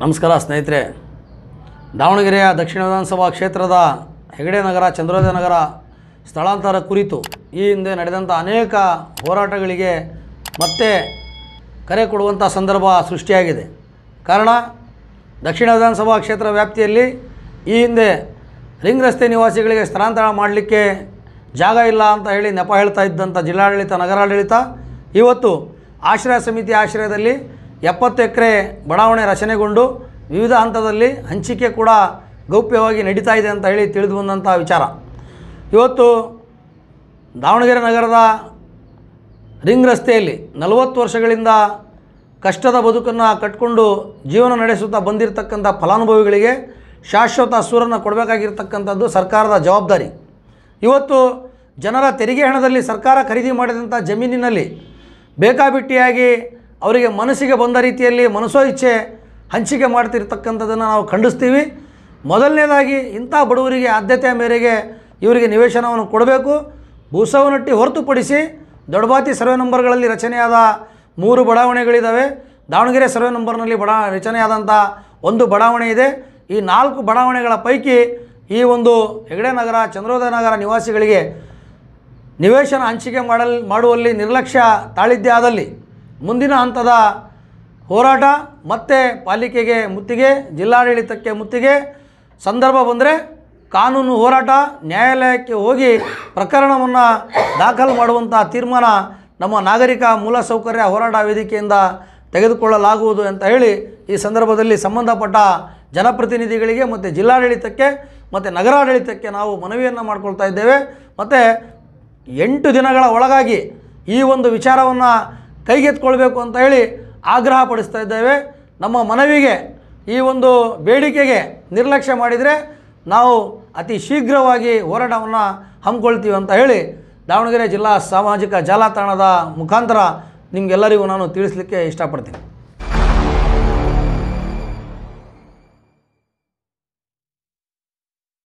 ನಮಸ್ಕಾರ ಸ್ನೇಹಿತರೆ. ದಾವಣಗೆರೆಯ ದಕ್ಷಿಣ ವಿಧಾನಸಭಾ ಕ್ಷೇತ್ರದ ಹೆಗಡೆ ನಗರ, ಚಂದ್ರೋದಯ ನಗರ ಸ್ಥಳಾಂತರ ಕುರಿತು ಈ ಹಿಂದೆ ನಡೆದಂಥ ಅನೇಕ ಹೋರಾಟಗಳಿಗೆ ಮತ್ತೆ ಕರೆ ಕೊಡುವಂಥ ಸಂದರ್ಭ ಸೃಷ್ಟಿಯಾಗಿದೆ. ಕಾರಣ, ದಕ್ಷಿಣ ವಿಧಾನಸಭಾ ಕ್ಷೇತ್ರ ವ್ಯಾಪ್ತಿಯಲ್ಲಿ ಈ ಹಿಂದೆ ರಿಂಗ್ ರಸ್ತೆ ನಿವಾಸಿಗಳಿಗೆ ಸ್ಥಳಾಂತರ ಮಾಡಲಿಕ್ಕೆ ಜಾಗ ಇಲ್ಲ ಅಂತ ಹೇಳಿ ನೆಪ ಹೇಳ್ತಾ ಇದ್ದಂಥ ಜಿಲ್ಲಾಡಳಿತ, ನಗರಾಡಳಿತ ಇವತ್ತು ಆಶ್ರಯ ಸಮಿತಿ ಆಶ್ರಯದಲ್ಲಿ 70 ಎಕರೆ ಬಡಾವಣೆ ರಚನೆಗೊಂಡು ವಿವಿಧ ಹಂತದಲ್ಲಿ ಹಂಚಿಕೆ ಕೂಡ ಗೌಪ್ಯವಾಗಿ ನಡೀತಾ ಇದೆ ಅಂತ ಹೇಳಿ ತಿಳಿದು ಬಂದಂಥ ವಿಚಾರ. ಇವತ್ತು ದಾವಣಗೆರೆ ನಗರದ ರಿಂಗ್ ರಸ್ತೆಯಲ್ಲಿ 40 ವರ್ಷಗಳಿಂದ ಕಷ್ಟದ ಬದುಕನ್ನು ಕಟ್ಟಿಕೊಂಡು ಜೀವನ ನಡೆಸುತ್ತಾ ಬಂದಿರತಕ್ಕಂಥ ಫಲಾನುಭವಿಗಳಿಗೆ ಶಾಶ್ವತ ಸೂರನ್ನು ಕೊಡಬೇಕಾಗಿರ್ತಕ್ಕಂಥದ್ದು ಸರ್ಕಾರದ ಜವಾಬ್ದಾರಿ. ಇವತ್ತು ಜನರ ತೆರಿಗೆ ಹಣದಲ್ಲಿ ಸರ್ಕಾರ ಖರೀದಿ ಮಾಡಿದಂಥ ಜಮೀನಿನಲ್ಲಿ ಬೇಕಾಬಿಟ್ಟಿಯಾಗಿ ಅವರಿಗೆ ಮನಸ್ಸಿಗೆ ಬಂದ ರೀತಿಯಲ್ಲಿ ಮನಸೋ ಇಚ್ಛೆ ಹಂಚಿಕೆ ಮಾಡ್ತಿರ್ತಕ್ಕಂಥದ್ದನ್ನು ನಾವು ಖಂಡಿಸ್ತೀವಿ. ಮೊದಲನೇದಾಗಿ ಇಂಥ ಬಡವರಿಗೆ ಆದ್ಯತೆಯ ಮೇರೆಗೆ ಇವರಿಗೆ ನಿವೇಶನವನ್ನು ಕೊಡಬೇಕು. ಭೂಸವನಟ್ಟಿ ಹೊರತುಪಡಿಸಿ ದೊಡ್ಡಬಾತಿ ಸರ್ವೆ ನಂಬರ್ಗಳಲ್ಲಿ ರಚನೆಯಾದ 3 ಬಡಾವಣೆಗಳಿದ್ದಾವೆ. ದಾವಣಗೆರೆ ಸರ್ವೆ ನಂಬರ್ನಲ್ಲಿ ರಚನೆಯಾದಂಥ ಒಂದು ಬಡಾವಣೆ ಇದೆ. ಈ 4 ಬಡಾವಣೆಗಳ ಪೈಕಿ ಈ ಒಂದು ಹೆಗಡೆ ನಗರ, ಚಂದ್ರೋದಯ ನಗರ ನಿವಾಸಿಗಳಿಗೆ ನಿವೇಶನ ಹಂಚಿಕೆ ಮಾಡುವಲ್ಲಿ ನಿರ್ಲಕ್ಷ್ಯ ತಾಳಿದ್ದೇ ಆದಲ್ಲಿ ಮುಂದಿನ ಹಂತದ ಹೋರಾಟ ಮತ್ತೆ ಪಾಲಿಕೆಗೆ ಮುತ್ತಿಗೆ, ಜಿಲ್ಲಾಡಳಿತಕ್ಕೆ ಮುತ್ತಿಗೆ, ಸಂದರ್ಭ ಬಂದರೆ ಕಾನೂನು ಹೋರಾಟ, ನ್ಯಾಯಾಲಯಕ್ಕೆ ಹೋಗಿ ಪ್ರಕರಣವನ್ನು ದಾಖಲು ಮಾಡುವಂಥ ತೀರ್ಮಾನ ನಮ್ಮ ನಾಗರಿಕ ಮೂಲಸೌಕರ್ಯ ಹೋರಾಟ ವೇದಿಕೆಯಿಂದ ತೆಗೆದುಕೊಳ್ಳಲಾಗುವುದು ಅಂತ ಹೇಳಿ ಈ ಸಂದರ್ಭದಲ್ಲಿ ಸಂಬಂಧಪಟ್ಟ ಜನಪ್ರತಿನಿಧಿಗಳಿಗೆ ಮತ್ತು ಜಿಲ್ಲಾಡಳಿತಕ್ಕೆ ಮತ್ತು ನಗರಾಡಳಿತಕ್ಕೆ ನಾವು ಮನವಿಯನ್ನು ಮಾಡಿಕೊಳ್ತಾ ಇದ್ದೇವೆ. ಮತ್ತು 8 ದಿನಗಳ ಒಳಗಾಗಿ ಈ ಒಂದು ವಿಚಾರವನ್ನು ಕೈಗೆತ್ತಿಕೊಳ್ಬೇಕು ಅಂತ ಹೇಳಿ ಆಗ್ರಹ ಪಡಿಸ್ತಾ ಇದ್ದೇವೆ. ನಮ್ಮ ಮನವಿಗೆ, ಈ ಒಂದು ಬೇಡಿಕೆಗೆ ನಿರ್ಲಕ್ಷ್ಯ ಮಾಡಿದರೆ ನಾವು ಅತಿ ಶೀಘ್ರವಾಗಿ ಹೋರಾಟವನ್ನು ಹಮ್ಮಿಕೊಳ್ತೀವಿ ಅಂತ ಹೇಳಿ ದಾವಣಗೆರೆ ಜಿಲ್ಲಾ ಸಾಮಾಜಿಕ ಜಾಲತಾಣದ ಮುಖಾಂತರ ನಿಮಗೆಲ್ಲರಿಗೂ ನಾನು ತಿಳಿಸಲಿಕ್ಕೆ ಇಷ್ಟಪಡ್ತೀನಿ.